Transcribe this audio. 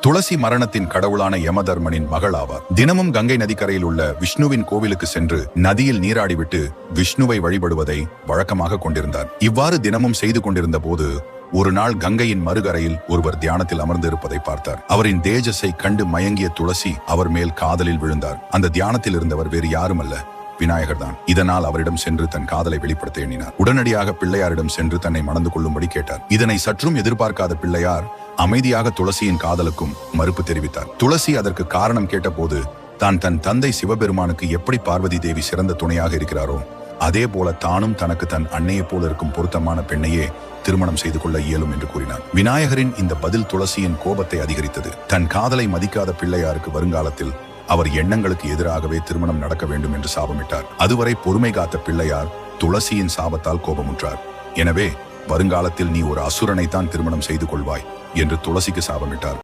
துளசி மரணத்தின் கடவுளான யமதர்மனின் மகள் ஆவார். தினமும் கங்கை நதிக்கரையில் உள்ள விஷ்ணுவின் கோவிலுக்கு சென்று நதியில் நீராடிவிட்டு விஷ்ணுவை வழிபடுவதை வழக்கமாக கொண்டிருந்தார். இவ்வாறு தினமும் செய்து கொண்டிருந்த போது ஒரு நாள் கங்கையின் மறுகரையில் ஒருவர் தியானத்தில் அமர்ந்து இருப்பதை பார்த்தார். அவரின் தேஜஸை கண்டு மயங்கிய துளசி அவர் மேல் காதலில் விழுந்தார். அந்த தியானத்தில் இருந்தவர் வேறு யாரும் அல்ல, விநாயகர் தான். இதனால் அவரிடம் சென்று தன் காதலை வெளிப்படுத்த எண்ணினார். உடனடியாக பிள்ளையாரிடம் சென்று தன்னை மணந்து கொள்ளும்படி கேட்டார். இதனை சற்றும் எதிர்பார்க்காத பிள்ளையார் அமைதியாக துளசியின் காதலுக்கும் மறுப்பு தெரிவித்தார். துளசி அதற்கு காரணம் கேட்டபோது தான் தன் தந்தை சிவபெருமானுக்கு எப்படி பார்வதி தேவி சிறந்த துணையாக இருக்கிறாரோ அதே போல தானும் தனக்கு தன் அன்னையை போல இருக்கும் பொருத்தமான பெண்ணையே திருமணம் செய்து கொள்ள இயலும் என்று கூறினார். விநாயகரின் இந்த பதில் துளசியின் கோபத்தை அதிகரித்தது. தன் காதலை மதிக்காத பிள்ளையாருக்கு வருங்காலத்தில் அவர் எண்ணங்களுக்கு எதிராகவே திருமணம் நடக்க வேண்டும் என்று சாபமிட்டார். அதுவரை பொறுமை காத்த பிள்ளையார் துளசியின் சாபத்தால் கோபமுற்றார். எனவே வருங்காலத்தில் நீ ஒரு அசுரனைத்தான் திருமணம் செய்து கொள்வாய் என்று துளசிக்கு சாபமிட்டார்.